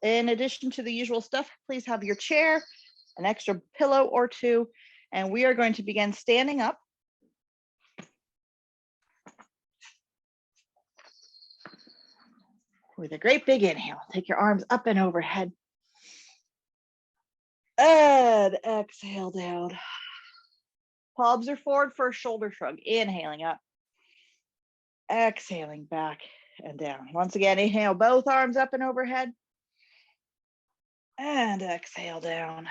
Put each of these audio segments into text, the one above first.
In addition to the usual stuff, please have your chair, an extra pillow or two, and we are going to begin standing up. With a great big inhale, take your arms up and overhead. And exhale down. Palms are forward for a shoulder shrug. Inhaling up. Exhaling back and down. Once again, inhale, both arms up and overhead. And exhale down.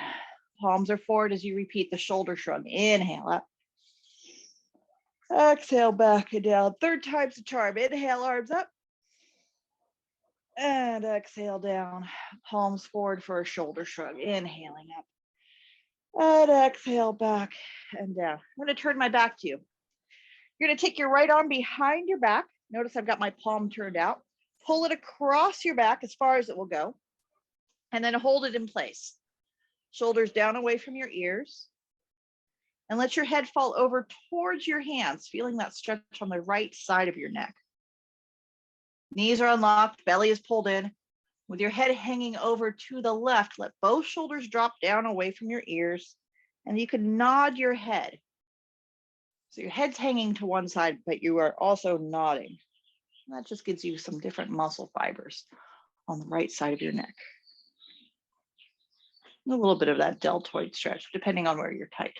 Palms are forward as you repeat the shoulder shrug. Inhale up. Exhale back and down. Third time's the charm. Inhale, arms up. And exhale down. Palms forward for a shoulder shrug. Inhaling up. And exhale back and down. I'm going to turn my back to you. You're going to take your right arm behind your back. Notice I've got my palm turned out. Pull it across your back as far as it will go. And then hold it in place. Shoulders down away from your ears. And let your head fall over towards your hands, feeling that stretch on the right side of your neck. Knees are unlocked, belly is pulled in. With your head hanging over to the left, let both shoulders drop down away from your ears. And you can nod your head. So your head's hanging to one side, but you are also nodding. And that just gives you some different muscle fibers on the right side of your neck. A little bit of that deltoid stretch, depending on where you're tight.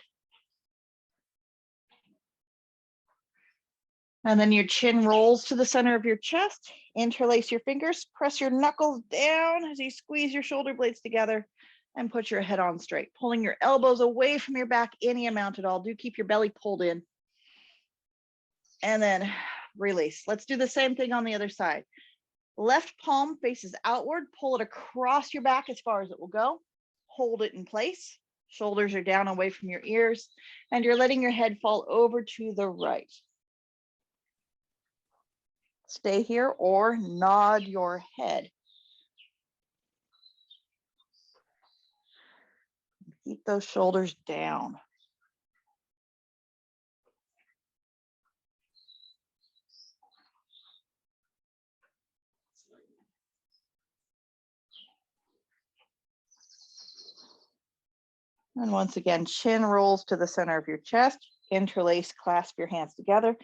And then your chin rolls to the center of your chest. Interlace your fingers, press your knuckles down as you squeeze your shoulder blades together and put your head on straight. Pulling your elbows away from your back any amount at all. Do keep your belly pulled in. And then release. Let's do the same thing on the other side. Left palm faces outward. Pull it across your back as far as it will go. Hold it in place. Shoulders are down away from your ears. And you're letting your head fall over to the right. Stay here or nod your head. Keep those shoulders down. And once again, chin rolls to the center of your chest. Interlace, clasp your hands together.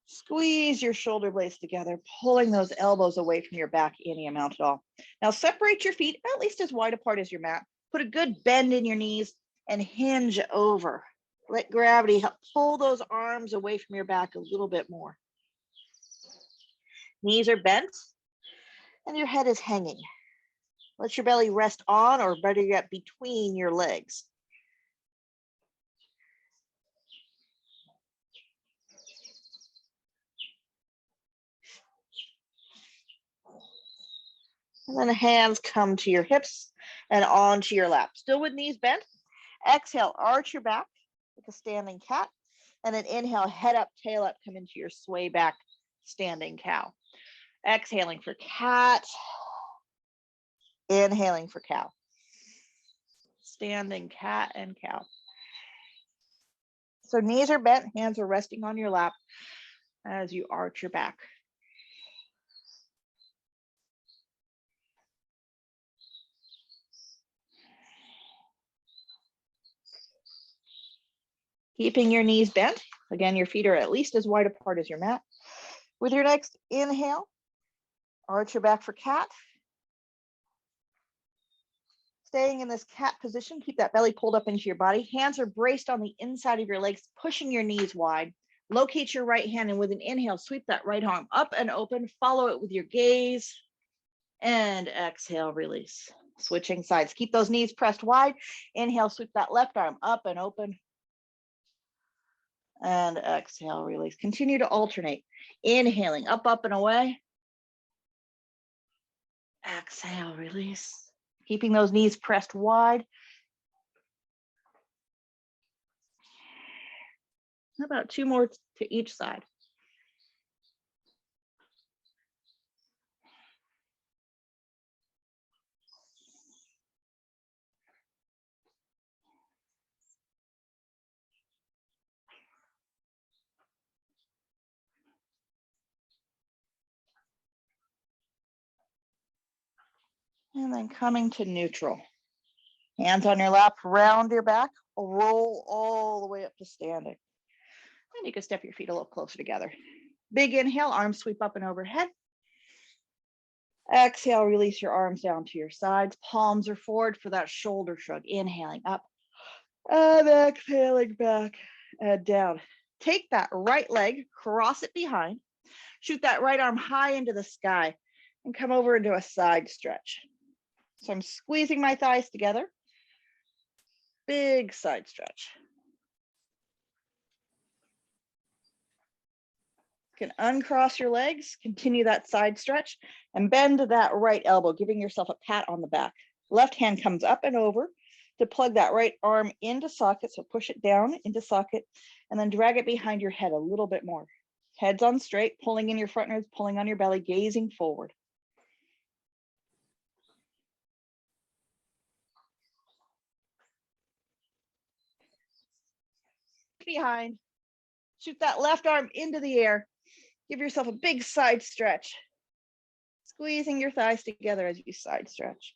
Squeeze your shoulder blades together, pulling those elbows away from your back any amount at all. Now separate your feet at least as wide apart as your mat. Put a good bend in your knees and hinge over. Let gravity help pull those arms away from your back a little bit more. Knees are bent and your head is hanging. Let your belly rest on, or better yet, between your legs. And then the hands come to your hips and onto your lap. Still with knees bent. Exhale, arch your back like a standing cat. And then inhale, head up, tail up, come into your sway back standing cow. Exhaling for cat. Inhaling for cow. Standing cat and cow. So knees are bent, hands are resting on your lap as you arch your back. Keeping your knees bent. Again, your feet are at least as wide apart as your mat. With your next inhale, arch your back for cat. Staying in this cat position, keep that belly pulled up into your body. Hands are braced on the inside of your legs, pushing your knees wide. Locate your right hand, and with an inhale, sweep that right arm up and open. Follow it with your gaze. And exhale, release. Switching sides. Keep those knees pressed wide. Inhale, sweep that left arm up and open. And exhale, release. Continue to alternate. Inhaling, up, up, and away. Exhale, release. Keeping those knees pressed wide. How about two more to each side? And then coming to neutral. Hands on your lap, round your back, roll all the way up to standing. And you can step your feet a little closer together. Big inhale, arms sweep up and overhead. Exhale, release your arms down to your sides. Palms are forward for that shoulder shrug. Inhaling up and exhaling back and down. Take that right leg, cross it behind. Shoot that right arm high into the sky and come over into a side stretch. So I'm squeezing my thighs together. Big side stretch. You can uncross your legs, continue that side stretch, and bend that right elbow, giving yourself a pat on the back. Left hand comes up and over to plug that right arm into socket. So push it down into socket and then drag it behind your head a little bit more. Heads on straight, pulling in your front ribs, pulling on your belly, gazing forward. Behind, shoot that left arm into the air. Give yourself a big side stretch. Squeezing your thighs together as you side stretch.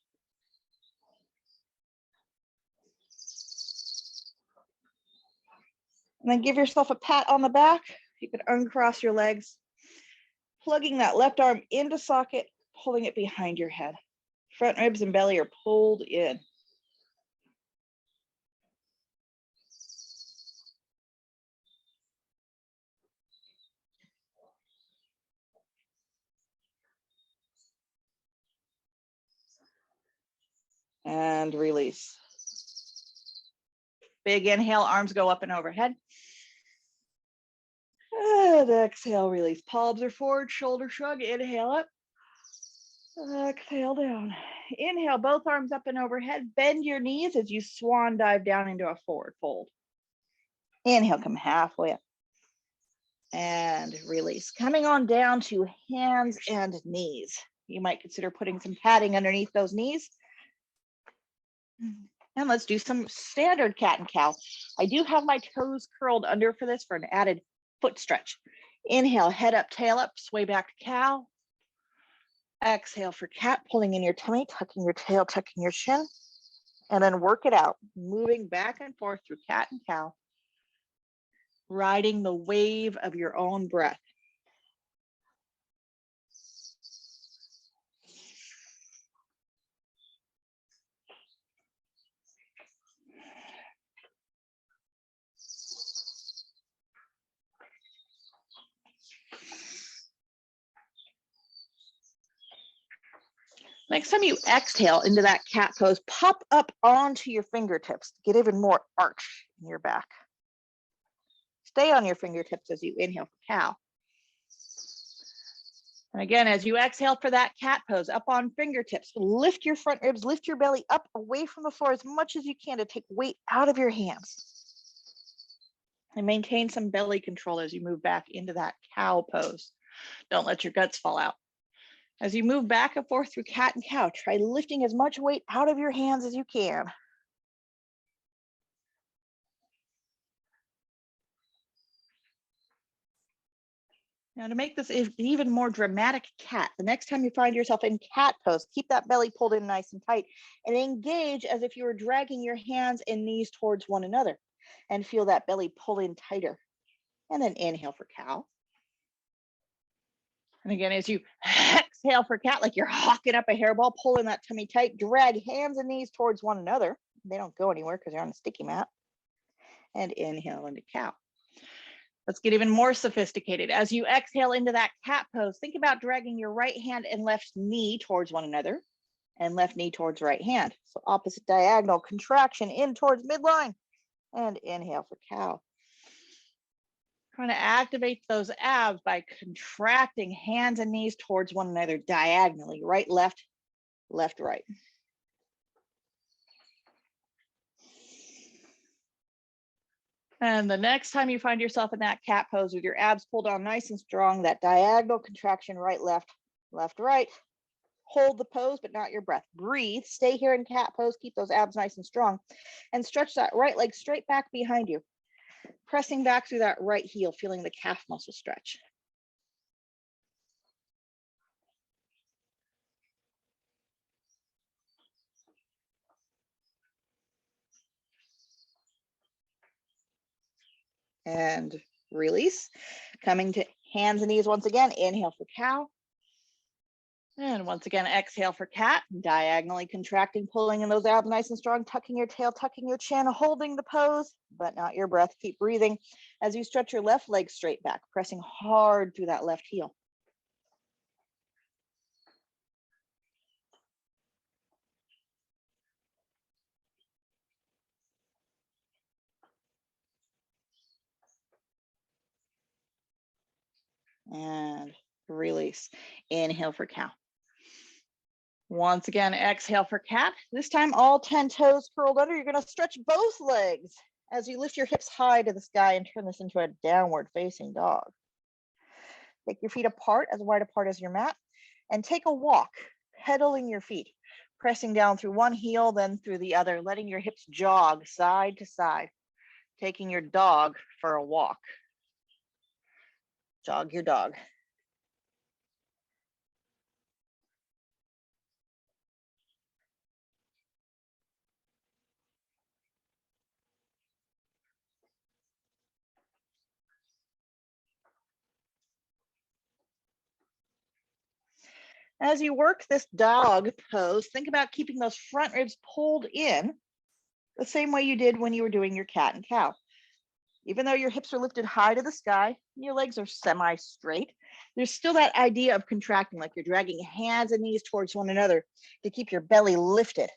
And then give yourself a pat on the back. You can uncross your legs, plugging that left arm into socket, pulling it behind your head. Front ribs and belly are pulled in. And release. Big inhale, arms go up and overhead. And exhale, release. Palms are forward, shoulder shrug. Inhale up. Exhale down. Inhale, both arms up and overhead. Bend your knees as you swan dive down into a forward fold. Inhale, come halfway up. And release. Coming on down to hands and knees. You might consider putting some padding underneath those knees. And let's do some standard cat and cow. I do have my toes curled under for this for an added foot stretch. Inhale, head up, tail up, sway back to cow. Exhale for cat, pulling in your tummy, tucking your tail, tucking your chin. And then work it out, moving back and forth through cat and cow, riding the wave of your own breath. Next time you exhale into that cat pose, pop up onto your fingertips. Get even more arch in your back. Stay on your fingertips as you inhale for cow. And again, as you exhale for that cat pose, up on fingertips, lift your front ribs, lift your belly up away from the floor as much as you can to take weight out of your hands. And maintain some belly control as you move back into that cow pose. Don't let your guts fall out. As you move back and forth through cat and cow, try lifting as much weight out of your hands as you can. Now to make this even more dramatic cat, the next time you find yourself in cat pose, keep that belly pulled in nice and tight and engage as if you were dragging your hands and knees towards one another and feel that belly pull in tighter. And then inhale for cow. And again, as you exhale for cat, like you're hawking up a hairball, pulling that tummy tight, drag hands and knees towards one another. They don't go anywhere because you're on a sticky mat. And inhale into cow. Let's get even more sophisticated. As you exhale into that cat pose, think about dragging your right hand and left knee towards one another and left knee towards right hand. So opposite diagonal contraction in towards midline and inhale for cow. Trying to activate those abs by contracting hands and knees towards one another diagonally, right, left, left, right. And the next time you find yourself in that cat pose with your abs pulled down nice and strong, that diagonal contraction, right, left, left, right. Hold the pose, but not your breath. Breathe, stay here in cat pose, keep those abs nice and strong, and stretch that right leg straight back behind you. Pressing back through that right heel, feeling the calf muscle stretch. and release. Coming to hands and knees once again. Inhale for cow. And once again, exhale for cat. Diagonally contracting, pulling in those abs nice and strong, tucking your tail, tucking your chin, holding the pose, but not your breath. Keep breathing as you stretch your left leg straight back, pressing hard through that left heel. And release. Inhale for cow. Once again, exhale for cat. This time, all 10 toes curled under. You're going to stretch both legs as you lift your hips high to the sky and turn this into a downward facing dog. Take your feet apart, as wide apart as your mat, and take a walk, pedaling your feet, pressing down through one heel, then through the other, letting your hips jog side to side, taking your dog for a walk. Jog your dog. As you work this dog pose, think about keeping those front ribs pulled in the same way you did when you were doing your cat and cow. Even though your hips are lifted high to the sky, and your legs are semi-straight, there's still that idea of contracting, like you're dragging hands and knees towards one another to keep your belly lifted.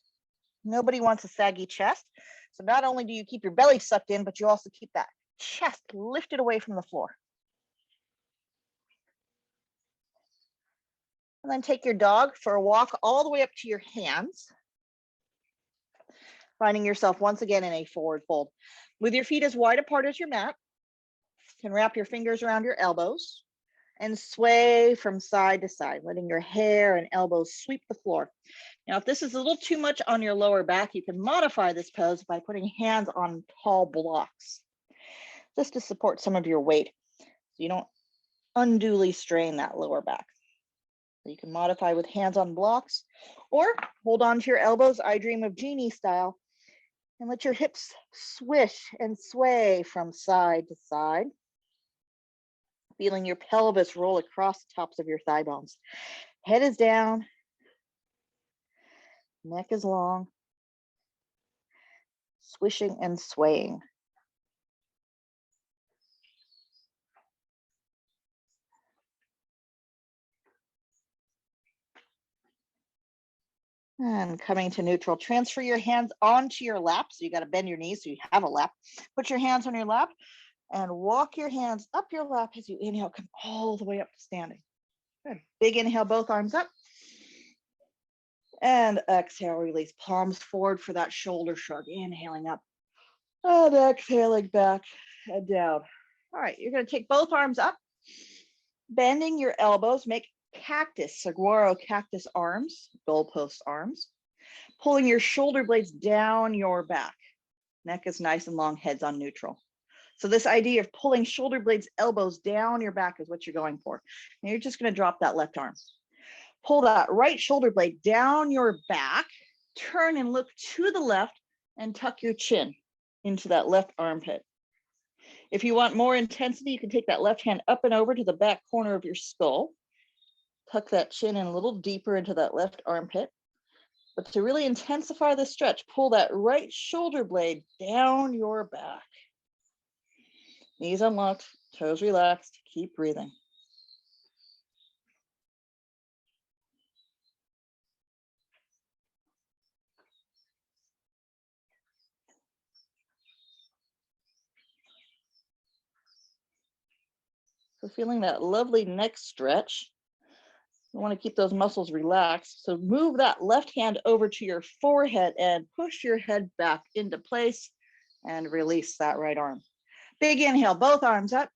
Nobody wants a saggy chest. So not only do you keep your belly sucked in, but you also keep that chest lifted away from the floor. And then take your dog for a walk all the way up to your hands, finding yourself once again in a forward fold. With your feet as wide apart as your mat, you can wrap your fingers around your elbows and sway from side to side, letting your hair and elbows sweep the floor. Now, if this is a little too much on your lower back, you can modify this pose by putting hands on tall blocks, just to support some of your weight, so you don't unduly strain that lower back. You can modify with hands on blocks, or hold on to your elbows, I Dream of Jeannie style, and let your hips swish and sway from side to side, feeling your pelvis roll across the tops of your thigh bones. Head is down, neck is long, swishing and swaying. And coming to neutral, transfer your hands onto your lap. So you got to bend your knees so you have a lap. Put your hands on your lap and walk your hands up your lap as you inhale, come all the way up to standing. Good. Big inhale, both arms up. And exhale, release, palms forward for that shoulder shrug. Inhaling up and exhaling back and down. All right, you're going to take both arms up, bending your elbows, make cactus, saguaro cactus arms, goalpost arms, pulling your shoulder blades down your back. Neck is nice and long, head's on neutral. So this idea of pulling shoulder blades, elbows down your back is what you're going for. And you're just going to drop that left arm. Pull that right shoulder blade down your back, turn and look to the left, and tuck your chin into that left armpit. If you want more intensity, you can take that left hand up and over to the back corner of your skull. Tuck that chin in a little deeper into that left armpit. But to really intensify the stretch, pull that right shoulder blade down your back. Knees unlocked, toes relaxed, keep breathing. So feeling that lovely neck stretch. You want to keep those muscles relaxed. So move that left hand over to your forehead and push your head back into place and release that right arm. Big inhale, both arms up.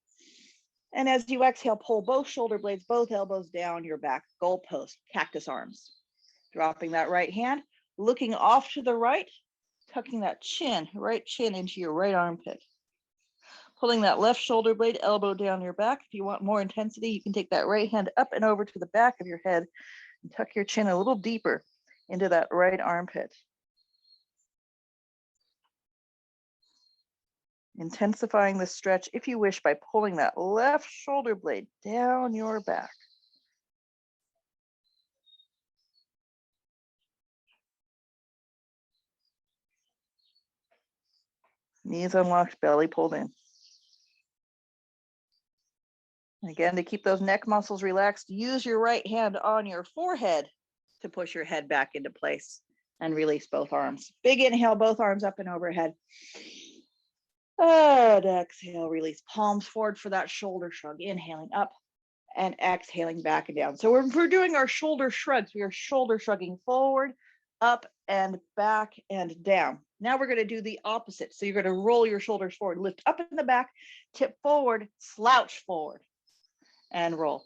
And as you exhale, pull both shoulder blades, both elbows down your back, goalpost, cactus arms. Dropping that right hand, looking off to the right, tucking that chin, right chin into your right armpit. Pulling that left shoulder blade, elbow down your back. If you want more intensity, you can take that right hand up and over to the back of your head and tuck your chin a little deeper into that right armpit. Intensifying the stretch, if you wish, by pulling that left shoulder blade down your back. Knees unlocked, belly pulled in. Again, to keep those neck muscles relaxed, use your right hand on your forehead to push your head back into place and release both arms. Big inhale, both arms up and overhead. And exhale, release palms forward for that shoulder shrug. Inhaling up and exhaling back and down. So we're doing our shoulder shrugs. We are shoulder shrugging forward, up and back and down. Now we're going to do the opposite. So you're going to roll your shoulders forward, lift up in the back, tip forward, slouch forward, and roll.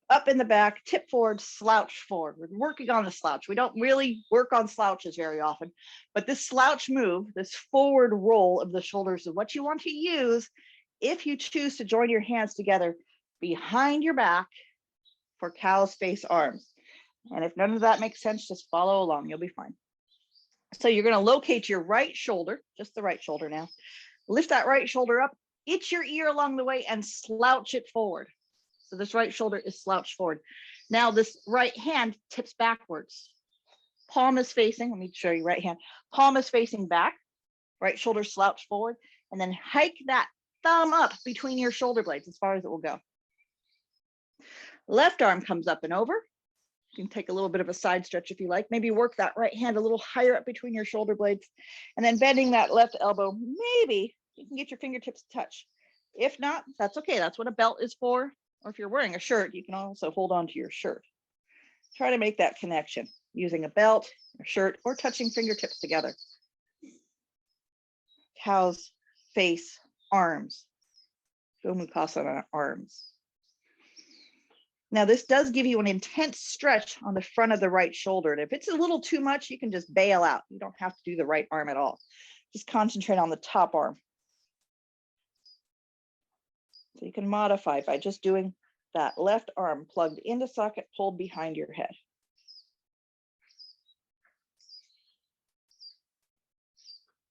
Up in the back, tip forward, slouch forward. We're working on the slouch. We don't really work on slouches very often, but this slouch move, this forward roll of the shoulders is what you want to use if you choose to join your hands together behind your back for cow's face arms. And if none of that makes sense, just follow along. You'll be fine. So you're going to locate your right shoulder, just the right shoulder now. Lift that right shoulder up, itch your ear along the way, and slouch it forward. So this right shoulder is slouched forward. Now this right hand tips backwards. Palm is facing, let me show you right hand. Palm is facing back, right shoulder slouched forward, and then hike that thumb up between your shoulder blades as far as it will go. Left arm comes up and over. You can take a little bit of a side stretch if you like. Maybe work that right hand a little higher up between your shoulder blades, and then bending that left elbow. Maybe you can get your fingertips to touch. If not, that's okay. That's what a belt is for. Or if you're wearing a shirt, you can also hold on to your shirt. Try to make that connection using a belt, a shirt, or touching fingertips together. Cow's face arms. Gomukhasana arms. Now this does give you an intense stretch on the front of the right shoulder. And if it's a little too much, you can just bail out. You don't have to do the right arm at all. Just concentrate on the top arm. So you can modify by just doing that left arm plugged into socket, pulled behind your head.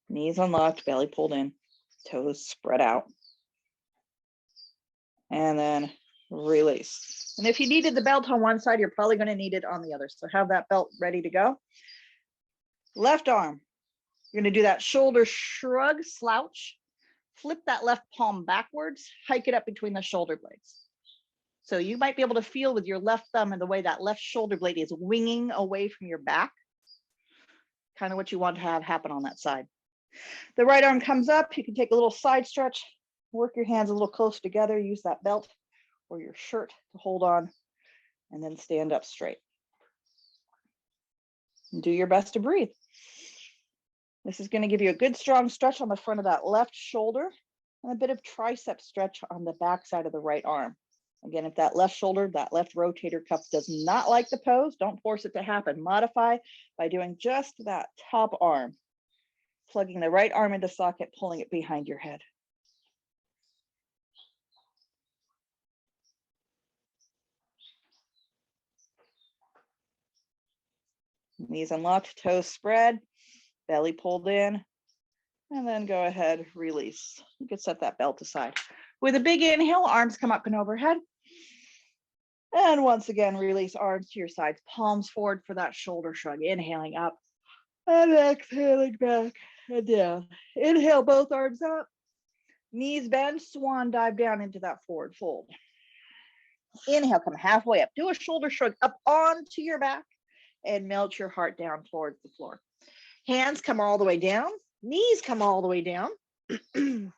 Knees unlocked, belly pulled in, toes spread out. And then release. And if you needed the belt on one side, you're probably going to need it on the other. So have that belt ready to go. Left arm, you're going to do that shoulder shrug, slouch. Flip that left palm backwards, hike it up between the shoulder blades. So you might be able to feel with your left thumb and the way that left shoulder blade is winging away from your back. Kind of what you want to have happen on that side. The right arm comes up. You can take a little side stretch, work your hands a little close together, use that belt or your shirt to hold on, and then stand up straight. And do your best to breathe. This is going to give you a good strong stretch on the front of that left shoulder and a bit of tricep stretch on the back side of the right arm. Again, if that left shoulder, that left rotator cuff does not like the pose, don't force it to happen. Modify by doing just that top arm, plugging the right arm into socket, pulling it behind your head. Knees unlocked, toes spread. Belly pulled in, and then go ahead, release. You can set that belt aside. With a big inhale, arms come up and overhead. And once again, release arms to your sides, palms forward for that shoulder shrug. Inhaling up and exhaling back and down. Inhale, both arms up. Knees bend, swan dive down into that forward fold. Inhale, come halfway up. Do a shoulder shrug up onto your back and melt your heart down towards the floor. Hands come all the way down, knees come all the way down. And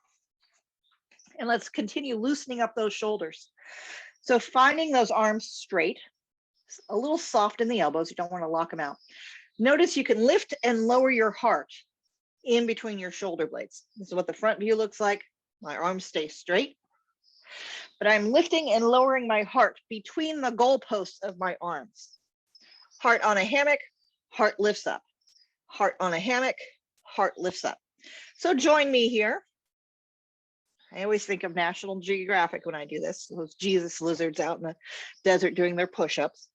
let's continue loosening up those shoulders. So finding those arms straight, a little soft in the elbows, you don't want to lock them out. Notice you can lift and lower your heart in between your shoulder blades. This is what the front view looks like. My arms stay straight, but I'm lifting and lowering my heart between the goalposts of my arms. Heart on a hammock, heart lifts up. Heart on a hammock, heart lifts up. So join me here. I always think of National Geographic when I do this, those Jesus lizards out in the desert doing their push-ups.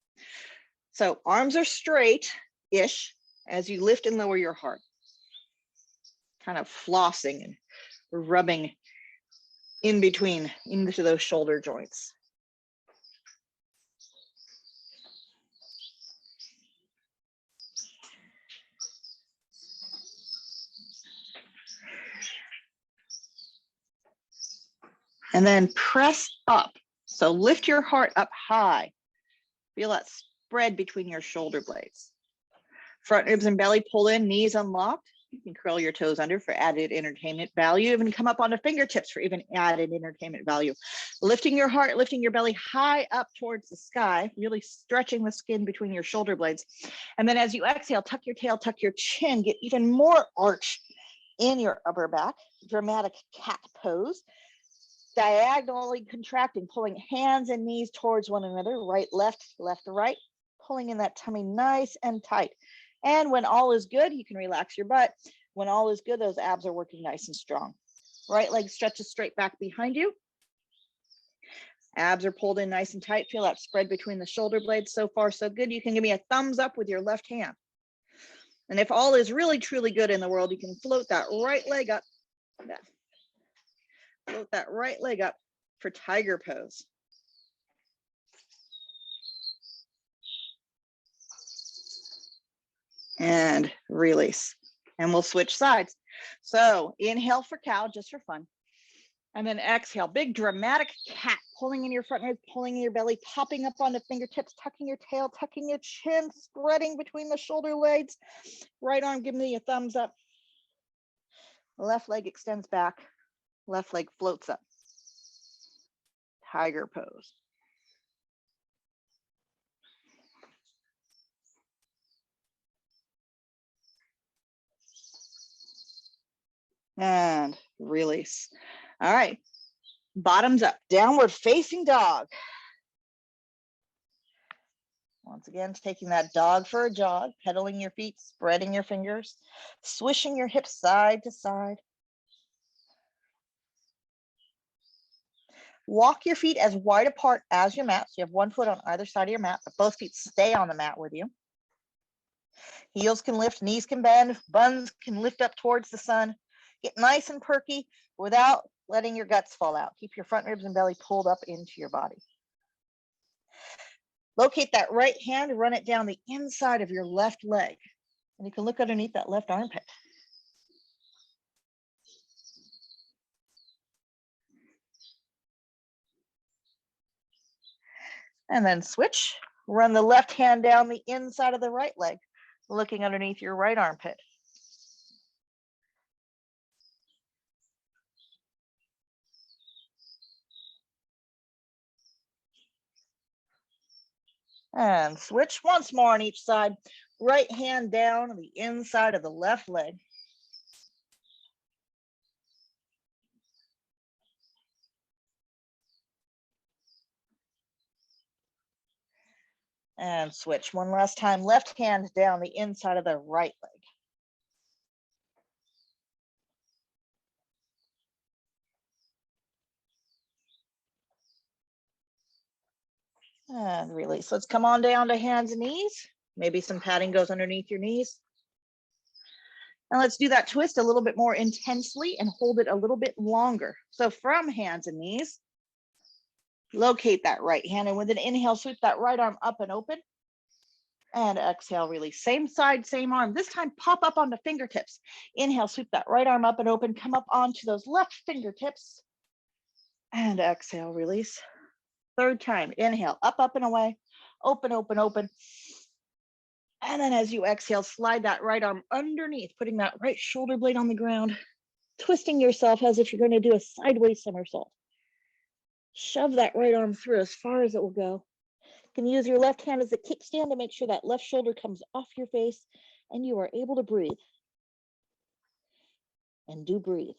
So arms are straight-ish as you lift and lower your heart. Kind of flossing and rubbing in between into those shoulder joints. And then press up. So lift your heart up high. Feel that spread between your shoulder blades. Front ribs and belly pull in, knees unlocked. You can curl your toes under for added entertainment value. Even come up onto fingertips for even added entertainment value. Lifting your heart, lifting your belly high up towards the sky, really stretching the skin between your shoulder blades. And then as you exhale, tuck your tail, tuck your chin, get even more arch in your upper back. Dramatic cat pose. Diagonally contracting, pulling hands and knees towards one another, right, left, right, pulling in that tummy nice and tight. And when all is good, you can relax your butt. When all is good, those abs are working nice and strong. Right leg stretches straight back behind you. Abs are pulled in nice and tight. Feel that spread between the shoulder blades. So far, so good. You can give me a thumbs up with your left hand. And if all is really, truly good in the world, you can float that right leg up. Float that right leg up for tiger pose. And release. And we'll switch sides. So inhale for cow, just for fun. And then exhale, big dramatic cat, pulling in your front ribs, pulling in your belly, popping up onto fingertips, tucking your tail, tucking your chin, spreading between the shoulder blades. Right arm, give me a thumbs up. Left leg extends back. Left leg floats up. Tiger pose. And release. All right, bottoms up, downward facing dog. Once again, taking that dog for a jog, pedaling your feet, spreading your fingers, swishing your hips side to side. Walk your feet as wide apart as your mat. So you have one foot on either side of your mat, but both feet stay on the mat with you. Heels can lift, knees can bend, buns can lift up towards the sun. Get nice and perky without letting your guts fall out. Keep your front ribs and belly pulled up into your body. Locate that right hand, run it down the inside of your left leg. And you can look underneath that left armpit. And then switch, run the left hand down the inside of the right leg, looking underneath your right armpit. And switch once more on each side, right hand down the inside of the left leg. And switch one last time, left hand down the inside of the right leg. And release. Let's come on down to hands and knees. Maybe some padding goes underneath your knees. And let's do that twist a little bit more intensely and hold it a little bit longer. So from hands and knees, locate that right hand, and with an inhale, sweep that right arm up and open. And exhale, release. Same side, same arm. This time, pop up onto fingertips. Inhale, sweep that right arm up and open. Come up onto those left fingertips. And exhale, release. Third time, inhale, up, up and away. Open, open, open. And then as you exhale, slide that right arm underneath, putting that right shoulder blade on the ground, twisting yourself as if you're going to do a sideways somersault. Shove that right arm through as far as it will go. You can use your left hand as a kickstand to make sure that left shoulder comes off your face and you are able to breathe. And do breathe.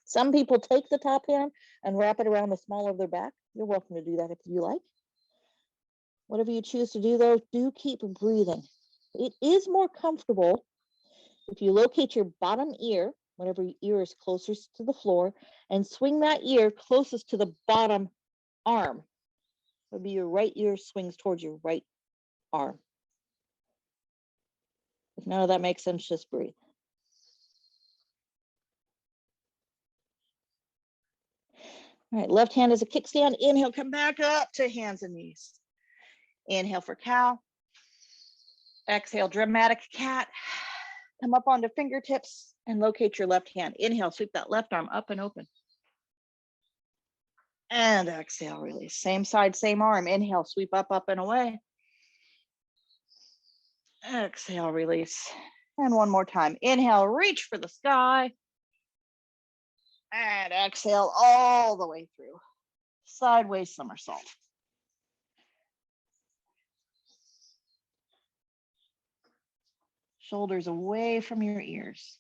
Some people take the top hand and wrap it around the small of their back. You're welcome to do that if you like. Whatever you choose to do, though, do keep breathing. It is more comfortable if you locate your bottom ear, whatever ear is closest to the floor, and swing that ear closest to the bottom arm. It would be your right ear swings towards your right arm. If none of that makes sense, just breathe. All right, left hand is a kickstand. Inhale, come back up to hands and knees. Inhale for cow. Exhale, dramatic cat. Come up onto fingertips and locate your left hand. Inhale, sweep that left arm up and open. And exhale, release. Same side, same arm. Inhale, sweep up, up and away. Exhale, release. And one more time. Inhale, reach for the sky. And exhale all the way through. Sideways somersault. Shoulders away from your ears.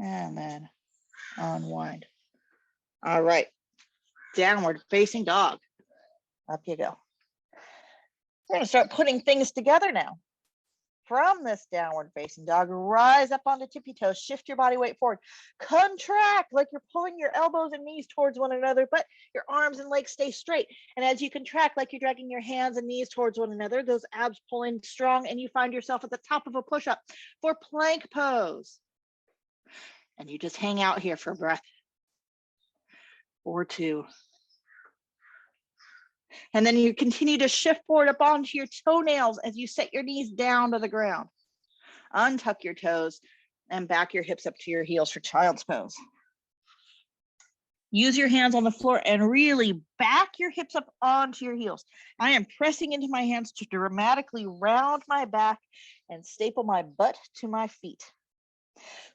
And then unwind. All right, downward facing dog. Up you go. We're gonna start putting things together now. From this downward facing dog, rise up onto tippy toes, shift your body weight forward, contract like you're pulling your elbows and knees towards one another, but your arms and legs stay straight. And as you contract, like you're dragging your hands and knees towards one another, those abs pull in strong and you find yourself at the top of a push-up for plank pose. And you just hang out here for a breath or two. And then you continue to shift forward up onto your toenails as you set your knees down to the ground. Untuck your toes and back your hips up to your heels for child's pose. Use your hands on the floor and really back your hips up onto your heels. I am pressing into my hands to dramatically round my back and staple my butt to my feet.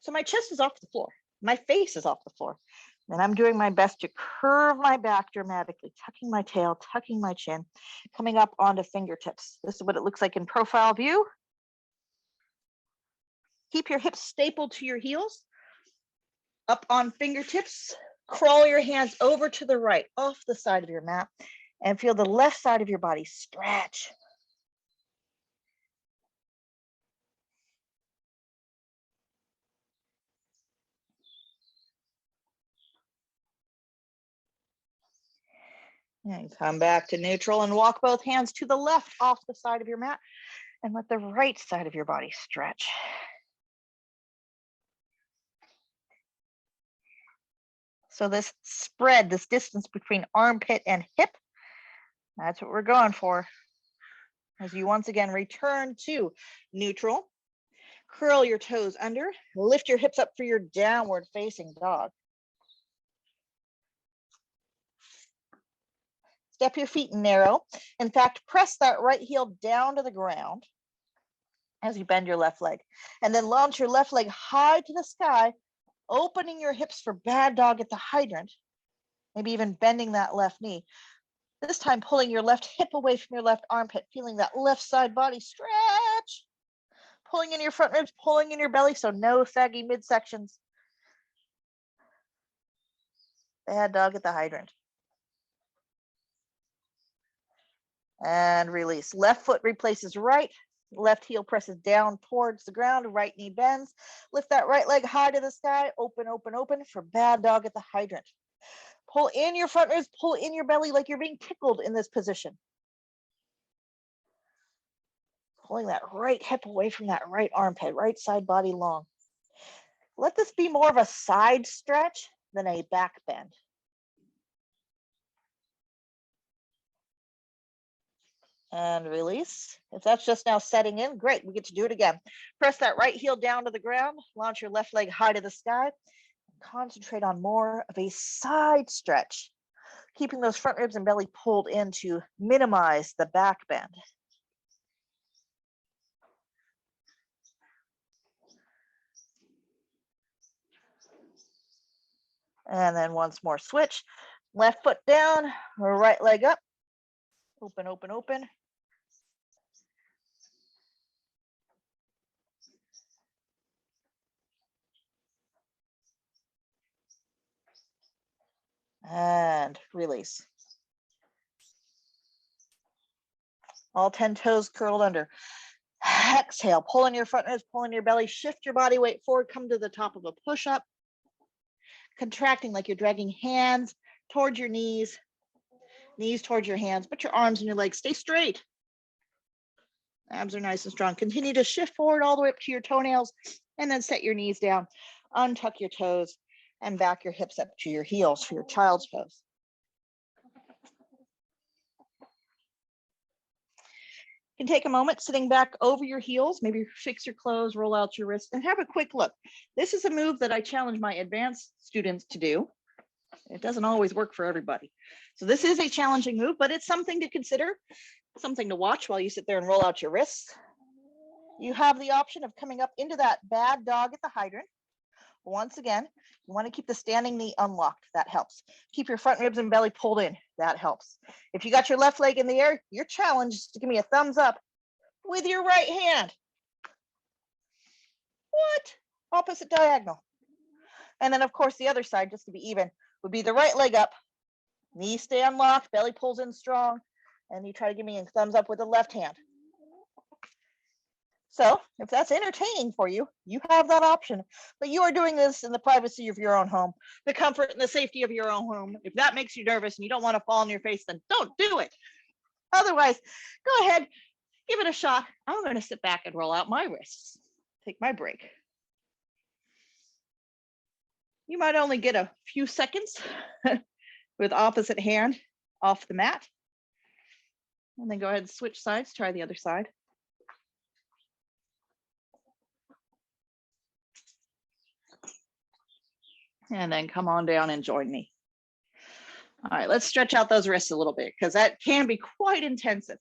So my chest is off the floor. My face is off the floor. And I'm doing my best to curve my back dramatically, tucking my tail, tucking my chin, coming up onto fingertips. This is what it looks like in profile view. Keep your hips stapled to your heels, up on fingertips. Crawl your hands over to the right, off the side of your mat, and feel the left side of your body stretch. And come back to neutral and walk both hands to the left off the side of your mat and let the right side of your body stretch. So this spread, this distance between armpit and hip, that's what we're going for. As you once again return to neutral, curl your toes under, lift your hips up for your downward facing dog. Step your feet narrow. In fact, press that right heel down to the ground as you bend your left leg. And then launch your left leg high to the sky, opening your hips for bad dog at the hydrant. Maybe even bending that left knee. This time pulling your left hip away from your left armpit, feeling that left side body stretch. Pulling in your front ribs, pulling in your belly, so no saggy midsections. Bad dog at the hydrant. And release. Left foot replaces right. Left heel presses down towards the ground. Right knee bends. Lift that right leg high to the sky. Open, open, open for bad dog at the hydrant. Pull in your front ribs. Pull in your belly like you're being tickled in this position. Pulling that right hip away from that right armpit. Right side body long. Let this be more of a side stretch than a back bend. And release. If that's just now setting in, great, we get to do it again. Press that right heel down to the ground, launch your left leg high to the sky, and concentrate on more of a side stretch, keeping those front ribs and belly pulled in to minimize the back bend. And then once more, switch. Left foot down, right leg up. Open, open, open. And release. All 10 toes curled under. Exhale, pull in your front ribs, pull in your belly, shift your body weight forward, come to the top of a push-up. Contracting like you're dragging hands towards your knees towards your hands, but your arms and your legs stay straight. Abs are nice and strong. Continue to shift forward all the way up to your toenails, and then set your knees down, untuck your toes, and back your hips up to your heels for your child's pose. You can take a moment sitting back over your heels, maybe fix your clothes, roll out your wrists, and have a quick look. This is a move that I challenge my advanced students to do. It doesn't always work for everybody. So this is a challenging move, but it's something to consider, something to watch while you sit there and roll out your wrists. You have the option of coming up into that bad dog at the hydrant. Once again, you want to keep the standing knee unlocked. That helps. Keep your front ribs and belly pulled in. That helps. If you got your left leg in the air, your challenge is to give me a thumbs up with your right hand. What? Opposite diagonal. And then, of course, the other side, just to be even, would be the right leg up. Knees stay unlocked, belly pulls in strong, and you try to give me a thumbs up with the left hand. So if that's entertaining for you, you have that option, but you are doing this in the privacy of your own home, the comfort and the safety of your own home. If that makes you nervous and you don't want to fall on your face, then don't do it. Otherwise, go ahead, give it a shot. I'm going to sit back and roll out my wrists, take my break. You might only get a few seconds with opposite hand off the mat. And then go ahead and switch sides, try the other side. And then come on down and join me. All right, let's stretch out those wrists a little bit because that can be quite intensive.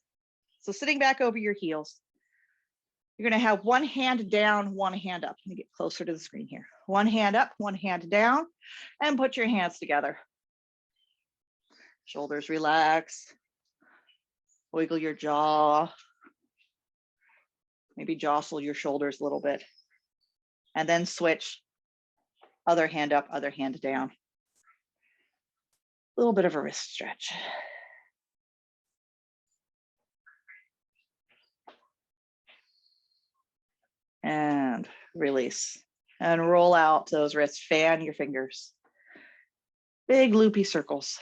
So sitting back over your heels, you're going to have one hand down, one hand up. Let me get closer to the screen here. One hand up, one hand down, and put your hands together. Shoulders relax. Wiggle your jaw. Maybe jostle your shoulders a little bit. And then switch. Other hand up, other hand down. A little bit of a wrist stretch. And release. And roll out those wrists. Fan your fingers. Big loopy circles.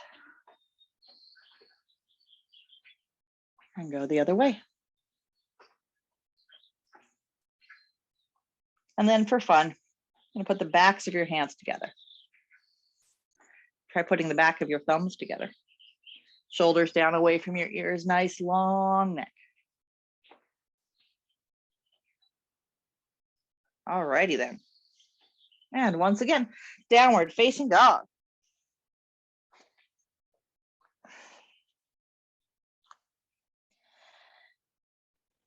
And go the other way. And then for fun, I'm going to put the backs of your hands together. Try putting the back of your thumbs together. Shoulders down away from your ears, nice long neck. All righty then. And once again, downward facing dog.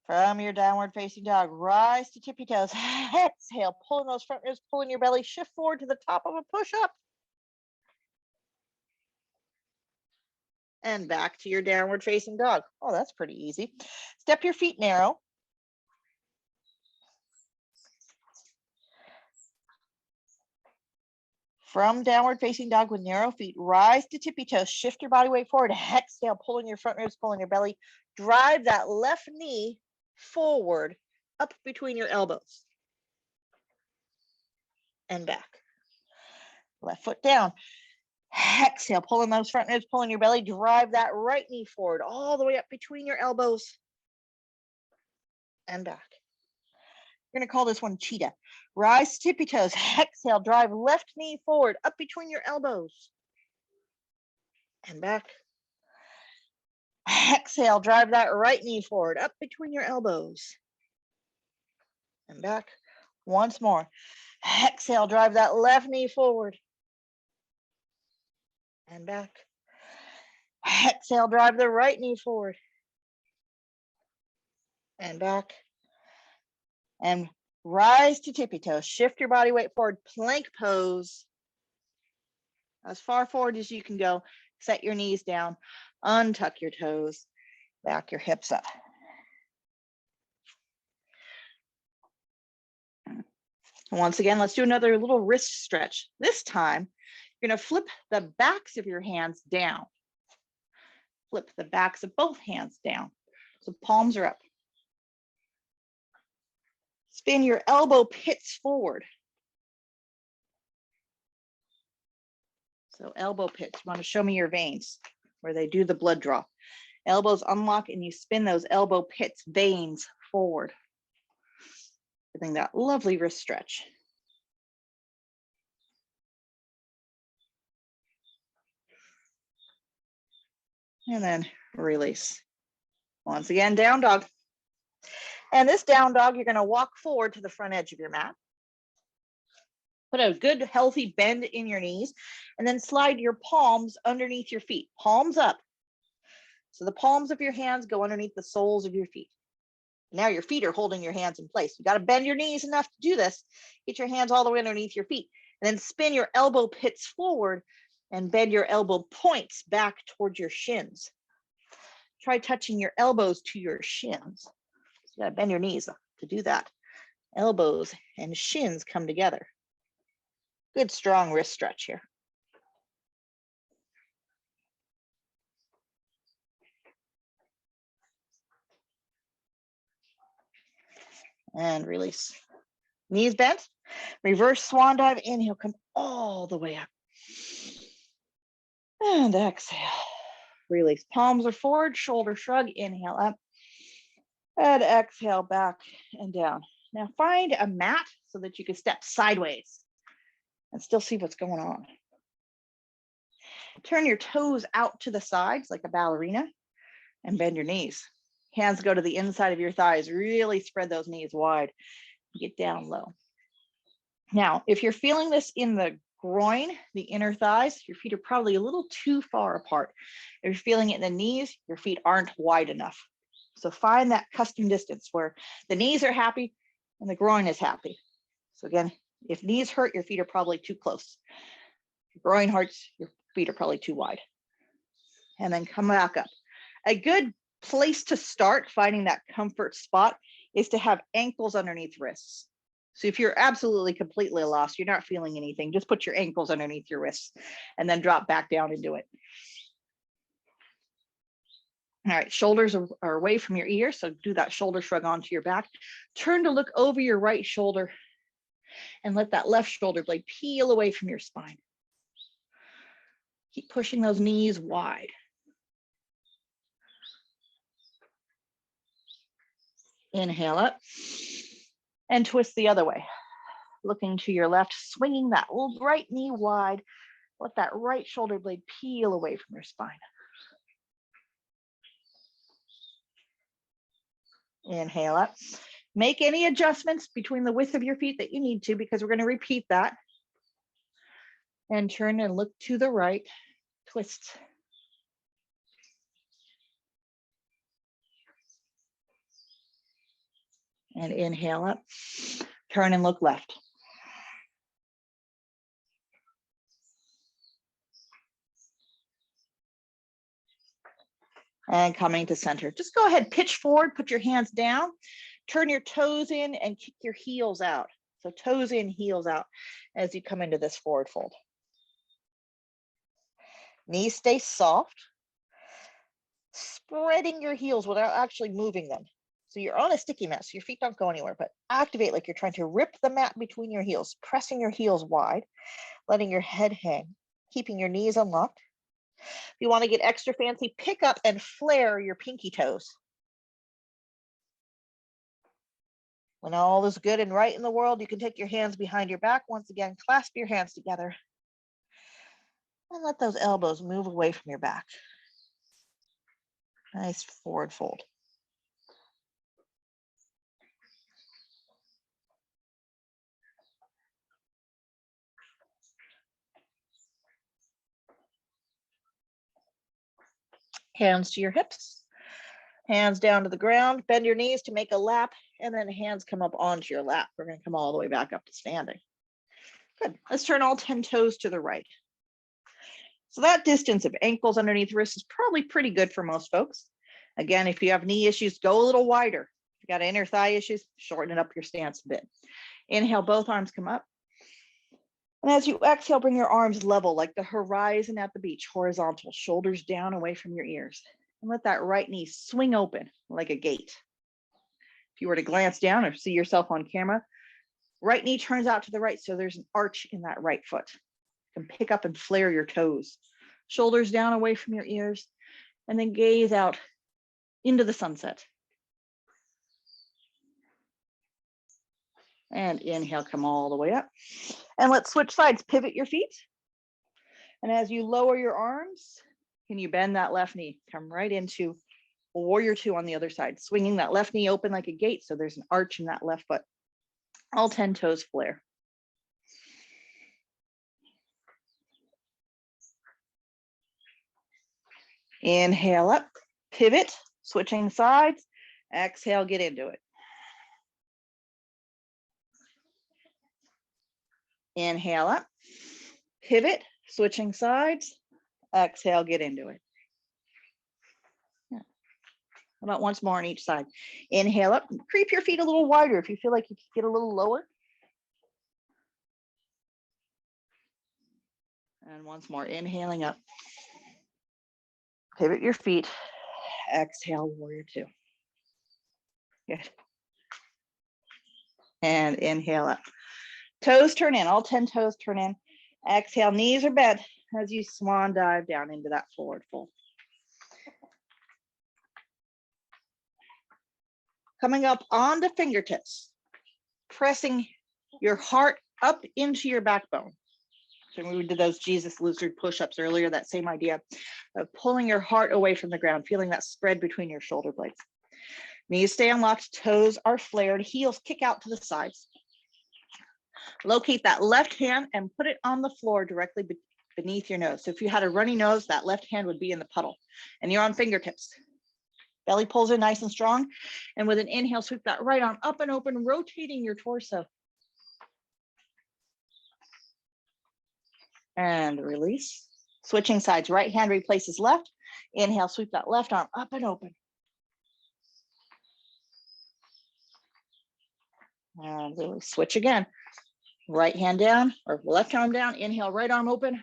From your downward facing dog, rise to tippy toes. Exhale, pulling those front ribs, pulling your belly, shift forward to the top of a push-up. And back to your downward facing dog. Oh, that's pretty easy. Step your feet narrow. From downward facing dog with narrow feet, rise to tippy toes, shift your body weight forward. Exhale, pulling your front ribs, pulling your belly. Drive that left knee forward, up between your elbows. And back. Left foot down. Exhale, pulling those front ribs, pulling your belly. Drive that right knee forward, all the way up between your elbows. And back. We're going to call this one cheetah. Rise, tippy toes. Exhale, drive left knee forward, up between your elbows. And back. Exhale, drive that right knee forward, up between your elbows. And back. Once more. Exhale, drive that left knee forward. And back. Exhale, drive the right knee forward. And back. And rise to tippy toes. Shift your body weight forward. Plank pose. As far forward as you can go. Set your knees down. Untuck your toes. Back your hips up. Once again, let's do another little wrist stretch. This time, you're going to flip the backs of your hands down. Flip the backs of both hands down. So palms are up. Spin your elbow pits forward. So elbow pits, you want to show me your veins where they do the blood draw. Elbows unlock and you spin those elbow pits, veins forward. Getting that lovely wrist stretch. And then release. Once again, down dog. And this down dog, you're going to walk forward to the front edge of your mat. Put a good healthy bend in your knees and then slide your palms underneath your feet, palms up. So the palms of your hands go underneath the soles of your feet. Now your feet are holding your hands in place. You got to bend your knees enough to do this. Get your hands all the way underneath your feet and then spin your elbow pits forward and bend your elbow points back towards your shins. Try touching your elbows to your shins. You got to bend your knees to do that. Elbows and shins come together. Good strong wrist stretch here. And release. Knees bent. Reverse swan dive. Inhale, come all the way up. And exhale. Release. Palms are forward, shoulder shrug. Inhale up. And exhale back and down. Now find a mat so that you can step sideways and still see what's going on. Turn your toes out to the sides like a ballerina and bend your knees. Hands go to the inside of your thighs. Really spread those knees wide. Get down low. Now, if you're feeling this in the groin, the inner thighs, your feet are probably a little too far apart. If you're feeling it in the knees, your feet aren't wide enough. So find that custom distance where the knees are happy and the groin is happy. So again, if knees hurt, your feet are probably too close. If groin hurts, your feet are probably too wide. And then come back up. A good place to start finding that comfort spot is to have ankles underneath wrists. So if you're absolutely completely lost, you're not feeling anything, just put your ankles underneath your wrists and then drop back down and do it. All right, shoulders are away from your ears, so do that shoulder shrug onto your back. Turn to look over your right shoulder and let that left shoulder blade peel away from your spine. Keep pushing those knees wide. Inhale up and twist the other way. Looking to your left, swinging that right knee wide. Let that right shoulder blade peel away from your spine. Inhale up. Make any adjustments between the width of your feet that you need to, because we're going to repeat that. And turn and look to the right. Twist. And inhale up. Turn and look left. And coming to center. Just go ahead, pitch forward, put your hands down, turn your toes in and kick your heels out. So toes in, heels out as you come into this forward fold. Knees stay soft, spreading your heels without actually moving them. So you're on a sticky mat, so your feet don't go anywhere, but activate like you're trying to rip the mat between your heels, pressing your heels wide, letting your head hang, keeping your knees unlocked. If you want to get extra fancy, pick up and flare your pinky toes. When all is good and right in the world, you can take your hands behind your back. Once again, clasp your hands together and let those elbows move away from your back. Nice forward fold. Hands to your hips, hands down to the ground, bend your knees to make a lap, and then hands come up onto your lap. We're going to come all the way back up to standing. Good. Let's turn all 10 toes to the right. So that distance of ankles underneath wrists is probably pretty good for most folks. Again, if you have knee issues, go a little wider. If you got inner thigh issues, shorten up your stance a bit. Inhale, both arms come up. And as you exhale, bring your arms level like the horizon at the beach, horizontal, shoulders down away from your ears. And let that right knee swing open like a gate. If you were to glance down or see yourself on camera, right knee turns out to the right, so there's an arch in that right foot. You can pick up and flare your toes. Shoulders down away from your ears, and then gaze out into the sunset. And inhale, come all the way up. And let's switch sides, pivot your feet. And as you lower your arms, can you bend that left knee? Come right into warrior two on the other side, swinging that left knee open like a gate, so there's an arch in that left foot. All 10 toes flare. Inhale up, pivot, switching sides. Exhale, get into it. Inhale up, pivot, switching sides. Exhale, get into it. Yeah. How about once more on each side? Inhale up, creep your feet a little wider if you feel like you can get a little lower. And once more, inhaling up. Pivot your feet. Exhale, warrior two. Good. And inhale up. Toes turn in, all 10 toes turn in. Exhale, knees are bent as you swan dive down into that forward fold. Coming up onto fingertips, pressing your heart up into your backbone. So we did those Jesus lizard push-ups earlier, that same idea of pulling your heart away from the ground, feeling that spread between your shoulder blades. Knees stay unlocked, toes are flared, heels kick out to the sides. Locate that left hand and put it on the floor directly beneath your nose. So if you had a runny nose, that left hand would be in the puddle, and you're on fingertips. Belly pulls in nice and strong, and with an inhale, sweep that right arm up and open, rotating your torso. And release. Switching sides, right hand replaces left. Inhale, sweep that left arm up and open. And really switch again. Right hand down, or left arm down. Inhale, right arm open.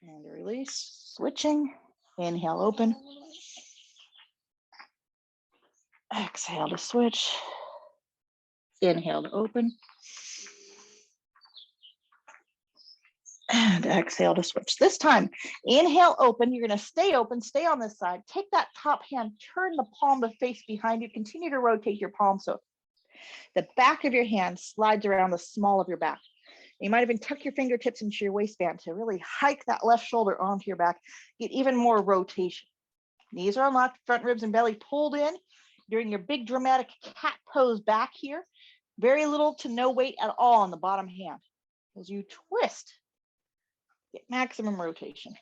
And release. Switching. Inhale, open. Exhale to switch. Inhale to open. And exhale to switch. This time, inhale, open. You're going to stay open, stay on this side. Take that top hand, turn the palm to face behind you. Continue to rotate your palm so the back of your hand slides around the small of your back. You might even tuck your fingertips into your waistband to really hike that left shoulder onto your back, get even more rotation. Knees are unlocked, front ribs and belly pulled in. During your big dramatic cat pose back here, very little to no weight at all on the bottom hand. As you twist, get maximum rotation.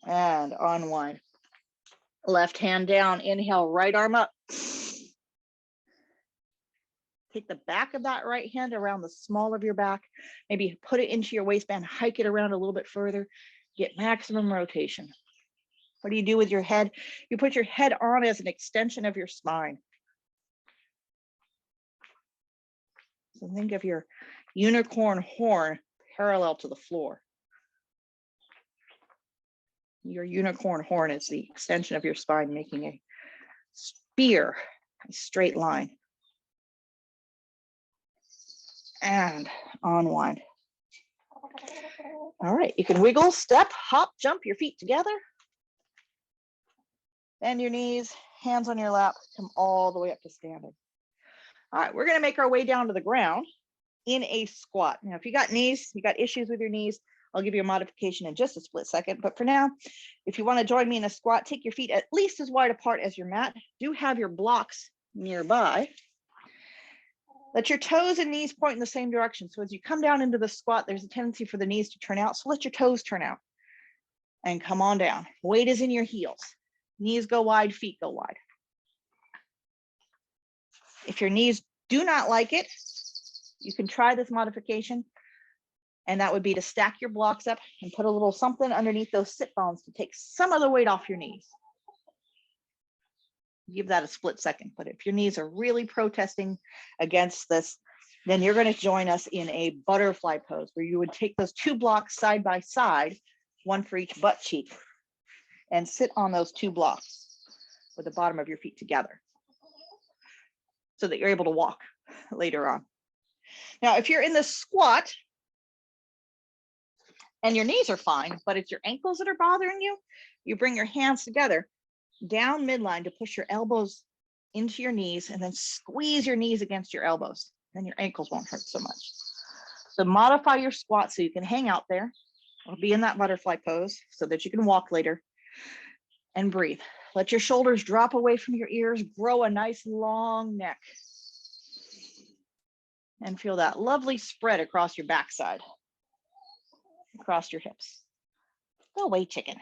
And unwind. Left hand down, inhale, right arm up. Take the back of that right hand around the small of your back. Maybe put it into your waistband, hike it around a little bit further, get maximum rotation. What do you do with your head? You put your head on as an extension of your spine. So think of your unicorn horn parallel to the floor. Your unicorn horn is the extension of your spine, making a spear, a straight line. And unwind. All right, you can wiggle, step, hop, jump your feet together. Bend your knees, hands on your lap, come all the way up to standing. All right, we're gonna make our way down to the ground in a squat. Now, if you got knees, you got issues with your knees, I'll give you a modification in just a split second. But for now, if you wanna join me in a squat, take your feet at least as wide apart as your mat. Do have your blocks nearby. Let your toes and knees point in the same direction. So as you come down into the squat, there's a tendency for the knees to turn out. So let your toes turn out and come on down. Weight is in your heels. Knees go wide, feet go wide. If your knees do not like it, you can try this modification. And that would be to stack your blocks up and put a little something underneath those sit bones to take some of the weight off your knees. Give that a split second. But if your knees are really protesting against this, Then you're going to join us in a butterfly pose where you would take those 2 blocks side by side, one for each butt cheek, and sit on those 2 blocks with the bottom of your feet together so that you're able to walk later on. Now, if you're in the squat and your knees are fine, but it's your ankles that are bothering you, you bring your hands together down midline to push your elbows into your knees and then squeeze your knees against your elbows. Then your ankles won't hurt so much. So modify your squat so you can hang out there or be in that butterfly pose so that you can walk later, and breathe. Let your shoulders drop away from your ears, grow a nice long neck, and feel that lovely spread across your backside, across your hips. Go away, chicken.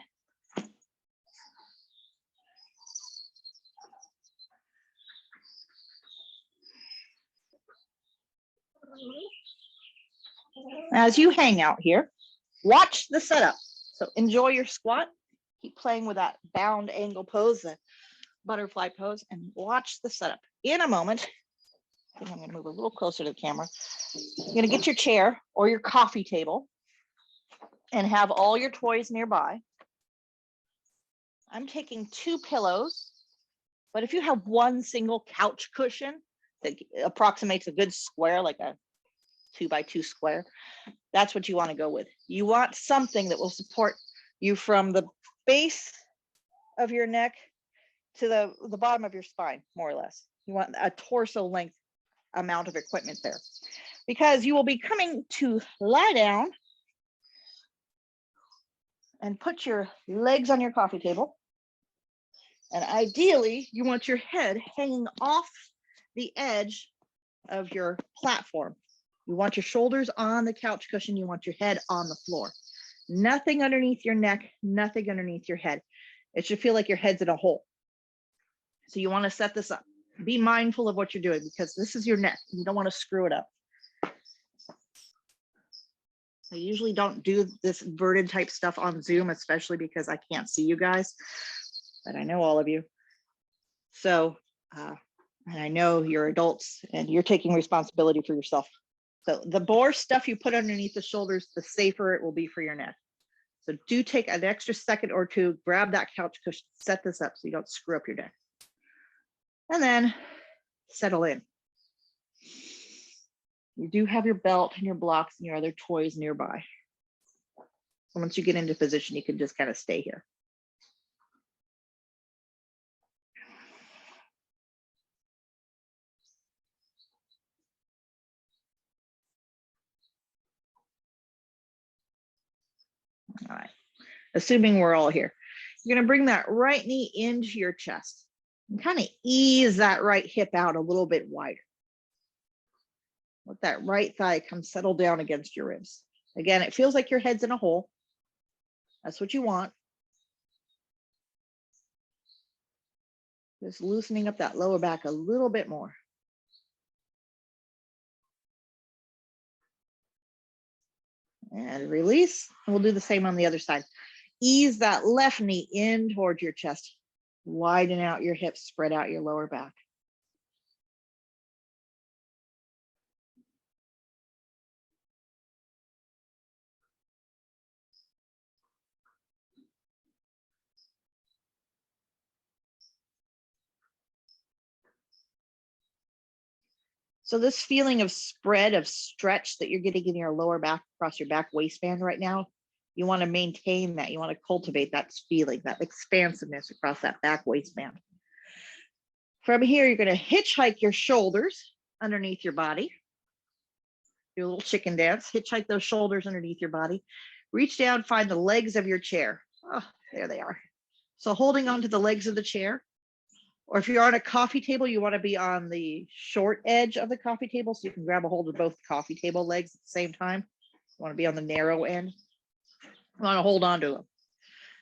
As you hang out here, watch the setup. So enjoy your squat. Keep playing with that bound angle pose, the butterfly pose, and watch the setup. In a moment, I think I'm going to move a little closer to the camera. You're going to get your chair or your coffee table and have all your toys nearby. I'm taking 2 pillows, but if you have one single couch cushion that approximates a good square, like a 2x2 square, that's what you want to go with. You want something that will support you from the base of your neck to the bottom of your spine, more or less. You want a torso length amount of equipment there, because you will be coming to lie down and put your legs on your coffee table. And ideally, you want your head hanging off the edge of your platform. You want your shoulders on the couch cushion. You want your head on the floor. Nothing underneath your neck, nothing underneath your head. It should feel like your head's in a hole. So you want to set this up. Be mindful of what you're doing, because this is your neck. You don't want to screw it up. I usually don't do this inverted type stuff on Zoom, especially because I can't see you guys, but I know all of you. So, and I know you're adults and you're taking responsibility for yourself. So the more stuff you put underneath the shoulders, the safer it will be for your neck. So do take an extra second or two, grab that couch cushion, set this up so you don't screw up your neck. And then settle in. You do have your belt and your blocks and your other toys nearby. So once you get into position, you can just kind of stay here. All right, assuming we're all here. You're gonna bring that right knee into your chest and kind of ease that right hip out a little bit wider. Let that right thigh come settle down against your ribs. Again, it feels like your head's in a hole. That's what you want. Just loosening up that lower back a little bit more. And release. And we'll do the same on the other side. Ease that left knee in towards your chest. Widen out your hips, spread out your lower back. So this feeling of spread, of stretch that you're getting in your lower back, across your back waistband right now, you want to maintain that. You want to cultivate that feeling, that expansiveness across that back waistband. From here, you're going to hitchhike your shoulders underneath your body. Do a little chicken dance. Hitchhike those shoulders underneath your body. Reach down, find the legs of your chair. Oh, there they are. So holding onto the legs of the chair. Or if you're on a coffee table, you want to be on the short edge of the coffee table so you can grab a hold of both coffee table legs at the same time. You want to be on the narrow end. You want to hold on to them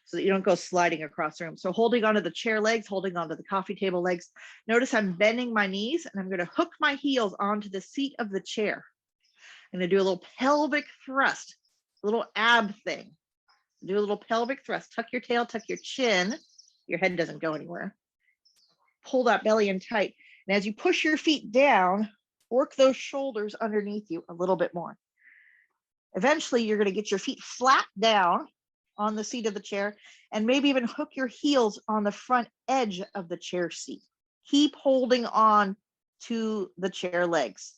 so that you don't go sliding across the room. So holding onto the chair legs, holding onto the coffee table legs. Notice I'm bending my knees and I'm going to hook my heels onto the seat of the chair. I'm going to do a little pelvic thrust, a little ab thing. Do a little pelvic thrust. Tuck your tail, tuck your chin. Your head doesn't go anywhere. Pull that belly in tight. And as you push your feet down, Work those shoulders underneath you a little bit more. Eventually, you're going to get your feet flat down on the seat of the chair and maybe even hook your heels on the front edge of the chair seat. Keep holding on to the chair legs.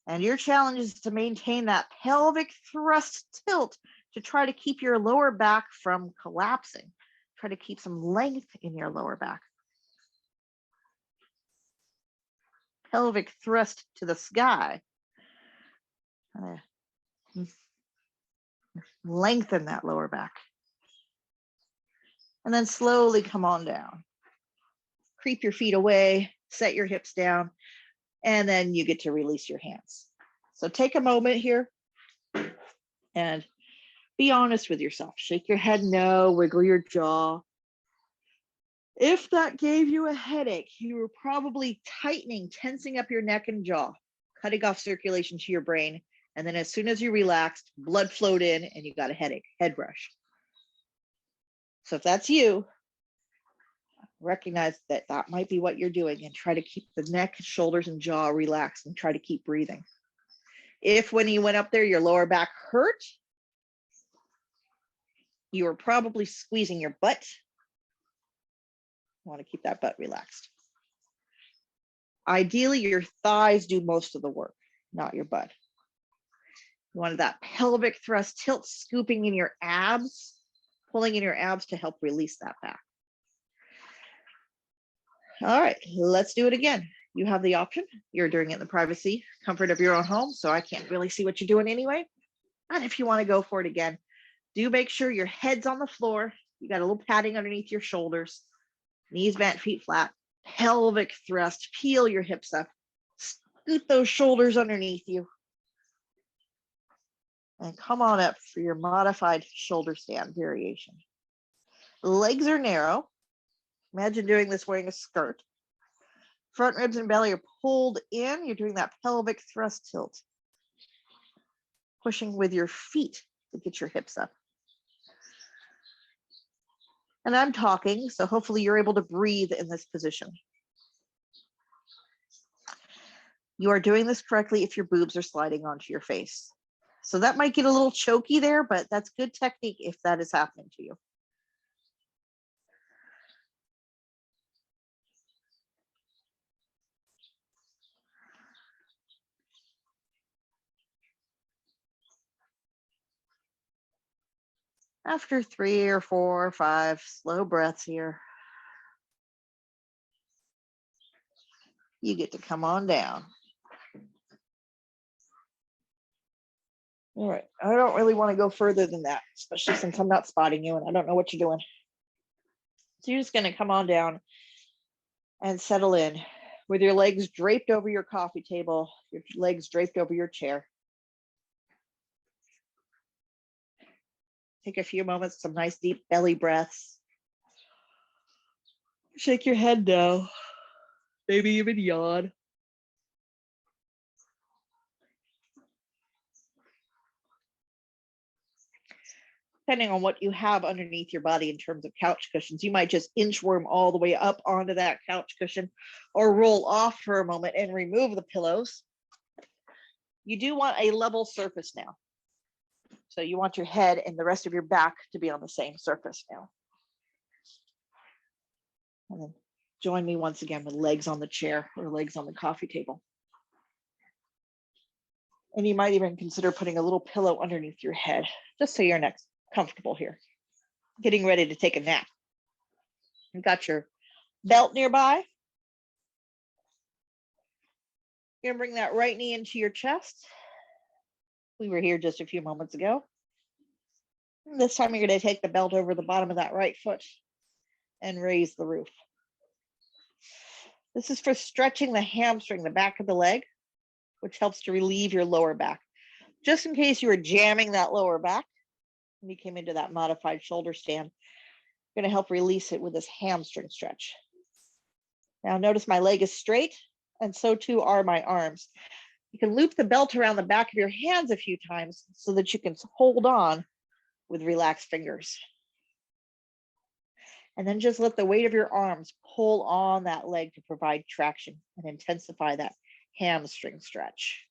And your challenge is to maintain that pelvic thrust tilt to try to keep your lower back from collapsing. Try to keep some length in your lower back. Pelvic thrust to the sky. Lengthen that lower back. And then slowly come on down. Creep your feet away, set your hips down, and then you get to release your hands. So take a moment here and be honest with yourself. Shake your head no, wiggle your jaw. If that gave you a headache, you were probably tightening, tensing up your neck and jaw, cutting off circulation to your brain. And then as soon as you relaxed, blood flowed in and you got a headache, head rush. So if that's you, recognize that that might be what you're doing and try to keep the neck, shoulders, and jaw relaxed and try to keep breathing. If when you went up there, your lower back hurt, you were probably squeezing your butt. You want to keep that butt relaxed. Ideally, your thighs do most of the work, not your butt. You wanted that pelvic thrust tilt, scooping in your abs, pulling in your abs to help release that back. All right, let's do it again. You have the option. You're doing it in the privacy, comfort of your own home, so I can't really see what you're doing anyway. And if you want to go for it again, do make sure your head's on the floor. You got a little padding underneath your shoulders, knees bent, feet flat, pelvic thrust, peel your hips up, scoot those shoulders underneath you. And come on up for your modified shoulder stand variation. Legs are narrow. Imagine doing this wearing a skirt. Front ribs and belly are pulled in. You're doing that pelvic thrust tilt. Pushing with your feet to get your hips up. And I'm talking, so hopefully you're able to breathe in this position. You are doing this correctly if your boobs are sliding onto your face. So that might get a little choky there, but that's good technique if that is happening to you. After 3 or 4 or 5 slow breaths here, you get to come on down. All right, I don't really want to go further than that, especially since I'm not spotting you and I don't know what you're doing. So you're just going to come on down and settle in with your legs draped over your coffee table, your legs draped over your chair. Take a few moments, some nice deep belly breaths. Shake your head no, maybe even yawn. Depending on what you have underneath your body in terms of couch cushions, you might just inchworm all the way up onto that couch cushion or roll off for a moment and remove the pillows. You do want a level surface now. So you want your head and the rest of your back to be on the same surface now. And then join me once again with legs on the chair or legs on the coffee table. And you might even consider putting a little pillow underneath your head, just so your neck's comfortable here. Getting ready to take a nap. You've got your belt nearby. You're gonna bring that right knee into your chest. We were here just a few moments ago. And this time you're gonna take the belt over the bottom of that right foot and raise the roof. This is for stretching the hamstring, the back of the leg, which helps to relieve your lower back. Just in case you were jamming that lower back, when you came into that modified shoulder stand, I'm going to help release it with this hamstring stretch. Now notice my leg is straight, and so too are my arms. You can loop the belt around the back of your hands a few times so that you can hold on with relaxed fingers. And then just let the weight of your arms pull on that leg to provide traction and intensify that hamstring stretch.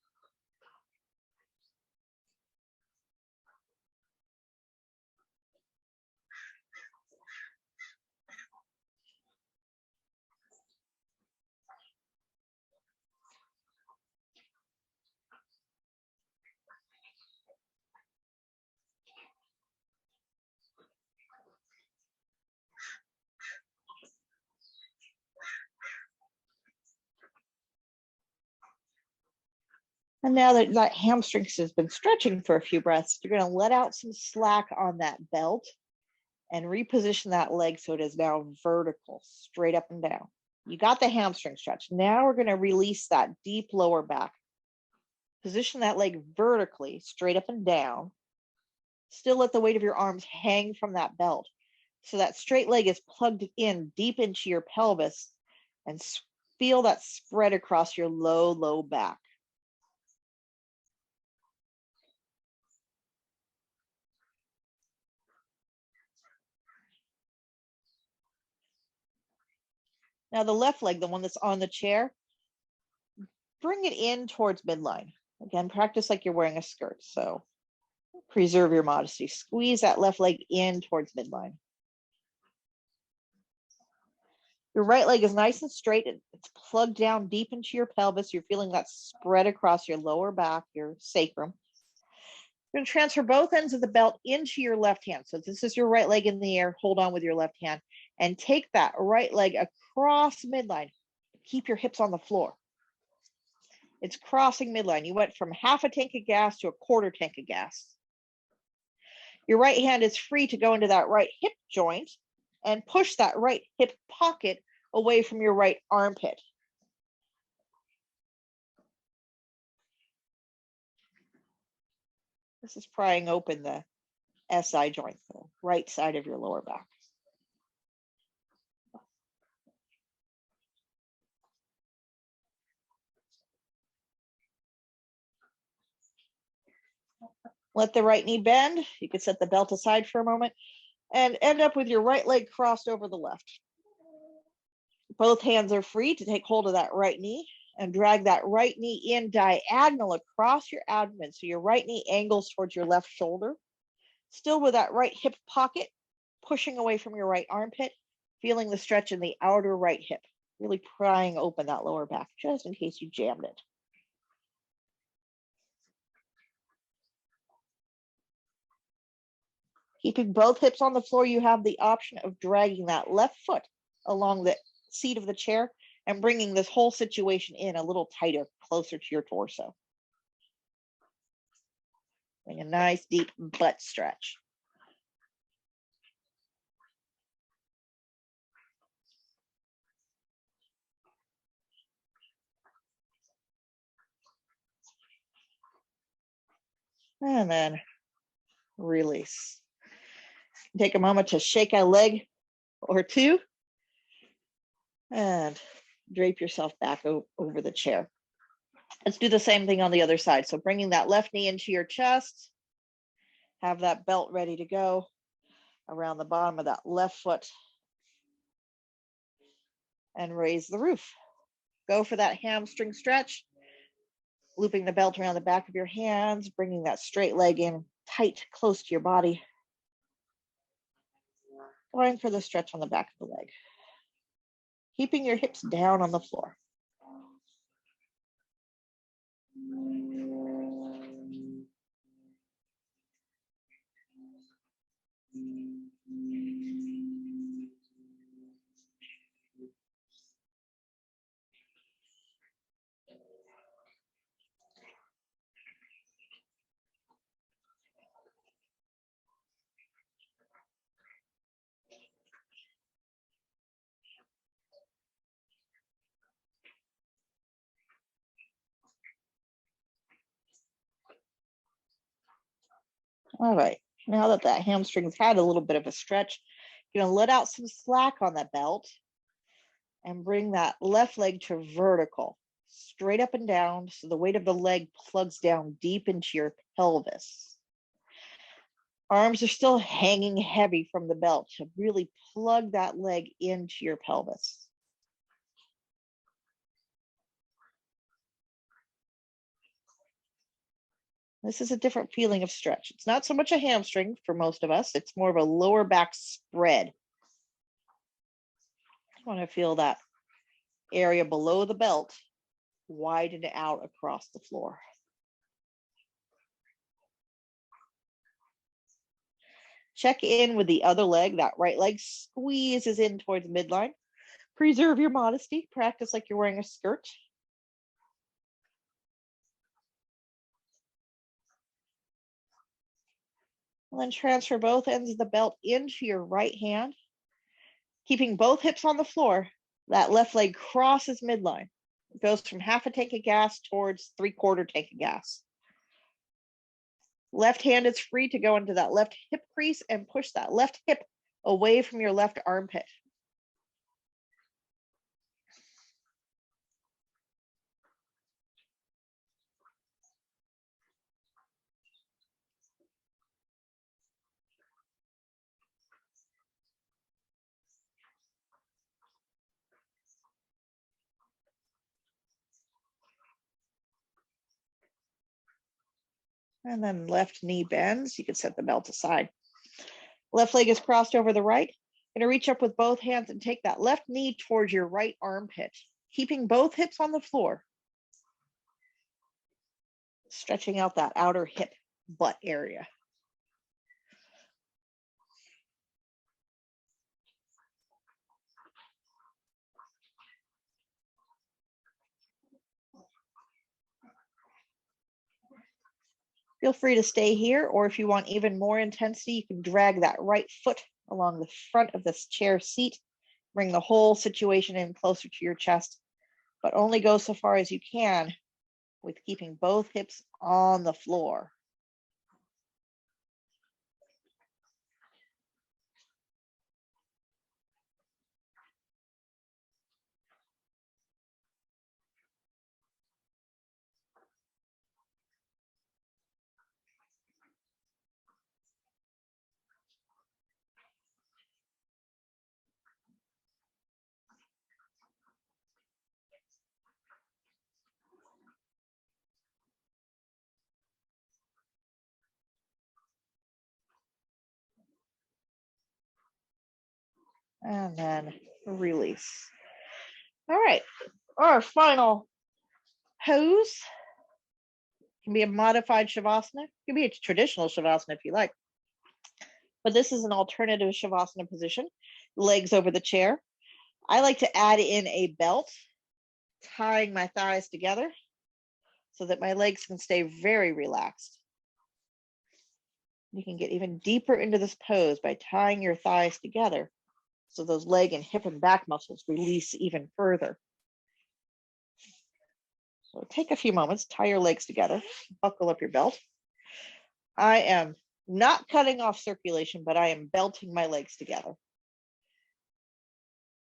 And now that that hamstring has been stretching for a few breaths, you're going to let out some slack on that belt and reposition that leg so it is now vertical, straight up and down. You got the hamstring stretch. Now we're going to release that deep lower back. Position that leg vertically, straight up and down. Still let the weight of your arms hang from that belt. So that straight leg is plugged in deep into your pelvis, and feel that spread across your low back. Now the left leg, the one that's on the chair, bring it in towards midline. Again, practice like you're wearing a skirt. So preserve your modesty. Squeeze that left leg in towards midline. Your right leg is nice and straight. It's plugged down deep into your pelvis. You're feeling that spread across your lower back, your sacrum. You're going to transfer both ends of the belt into your left hand. So this is your right leg in the air. Hold on with your left hand and take that right leg across midline. Keep your hips on the floor. It's crossing midline. You went from half a tank of gas to a quarter tank of gas. Your right hand is free to go into that right hip joint and push that right hip pocket away from your right armpit. This is prying open the SI joint, the right side of your lower back. Let the right knee bend. You can set the belt aside for a moment and end up with your right leg crossed over the left. Both hands are free to take hold of that right knee and drag that right knee in diagonal across your abdomen. So your right knee angles towards your left shoulder. Still with that right hip pocket, pushing away from your right armpit, feeling the stretch in the outer right hip, really prying open that lower back, just in case you jammed it. Keeping both hips on the floor, you have the option of dragging that left foot along the seat of the chair and bringing this whole situation in a little tighter, closer to your torso. Bring a nice deep butt stretch. And then release. Take a moment to shake a leg or two and drape yourself back over the chair. Let's do the same thing on the other side. So bringing that left knee into your chest, have that belt ready to go around the bottom of that left foot and raise the roof. Go for that hamstring stretch, looping the belt around the back of your hands, bringing that straight leg in tight, close to your body. Going for the stretch on the back of the leg. Keeping your hips down on the floor. All right, now that that hamstring's had a little bit of a stretch, you're gonna let out some slack on that belt and bring that left leg to vertical, straight up and down, so the weight of the leg plugs down deep into your pelvis. Arms are still hanging heavy from the belt to really plug that leg into your pelvis. This is a different feeling of stretch. It's not so much a hamstring for most of us. It's more of a lower back spread. You want to feel that area below the belt widen out across the floor. Check in with the other leg. That right leg squeezes in towards midline. Preserve your modesty. Practice like you're wearing a skirt. And then transfer both ends of the belt into your right hand, keeping both hips on the floor. That left leg crosses midline. It goes from half a tank of gas towards 3/4 tank of gas. Left hand is free to go into that left hip crease and push that left hip away from your left armpit. And then left knee bends. You can set the belt aside. Left leg is crossed over the right. You're going to reach up with both hands and take that left knee towards your right armpit, keeping both hips on the floor. Stretching out that outer hip butt area. Feel free to stay here, or if you want even more intensity, you can drag that right foot along the front of this chair seat. Bring the whole situation in closer to your chest, but only go so far as you can with keeping both hips on the floor. And then release. All right, our final pose can be a modified Shavasana. It can be a traditional Shavasana if you like. But this is an alternative Shavasana position. Legs over the chair. I like to add in a belt, tying my thighs together so that my legs can stay very relaxed. You can get even deeper into this pose by tying your thighs together so those leg and hip and back muscles release even further. So take a few moments, tie your legs together, buckle up your belt. I am not cutting off circulation, but I am belting my legs together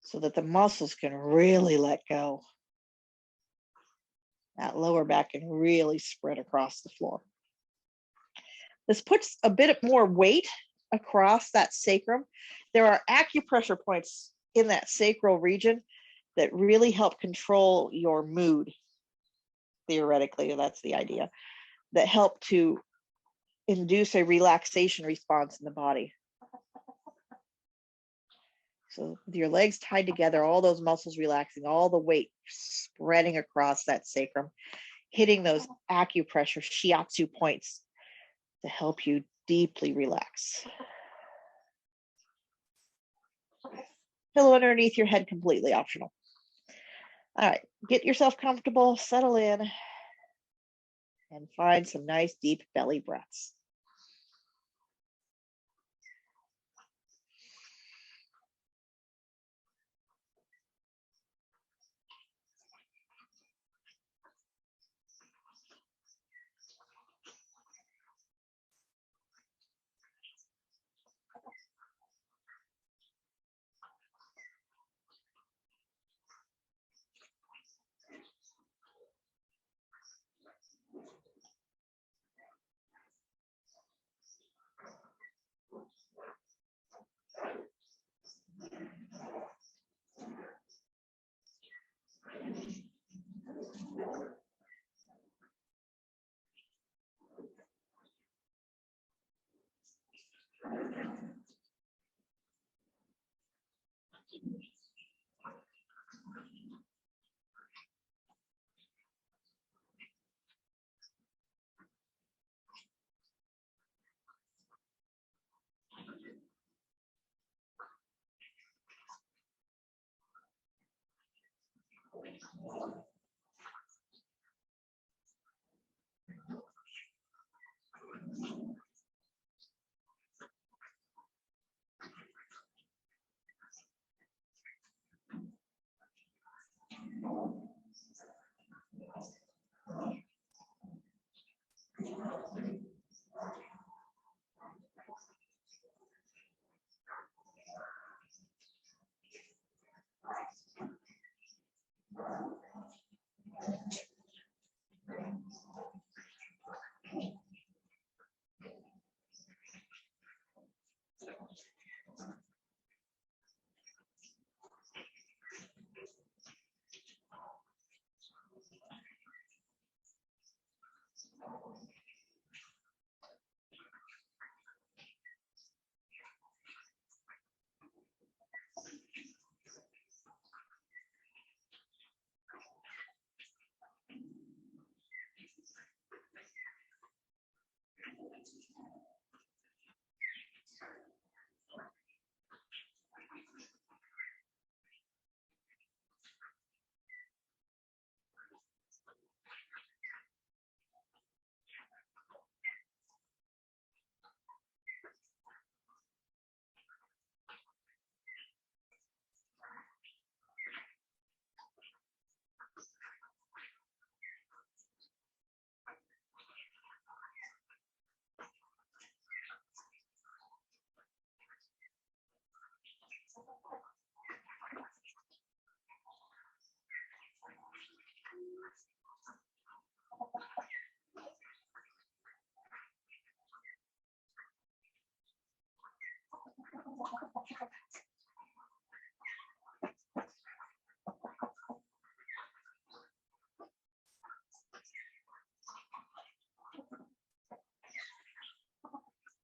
so that the muscles can really let go. That lower back can really spread across the floor. This puts a bit more weight across that sacrum. There are acupressure points in that sacral region that really help control your mood. Theoretically, that's the idea, that help to induce a relaxation response in the body. So with your legs tied together, all those muscles relaxing, all the weight spreading across that sacrum, hitting those acupressure shiatsu points to help you deeply relax. Pillow underneath your head, completely optional. All right, get yourself comfortable, settle in, and find some nice deep belly breaths.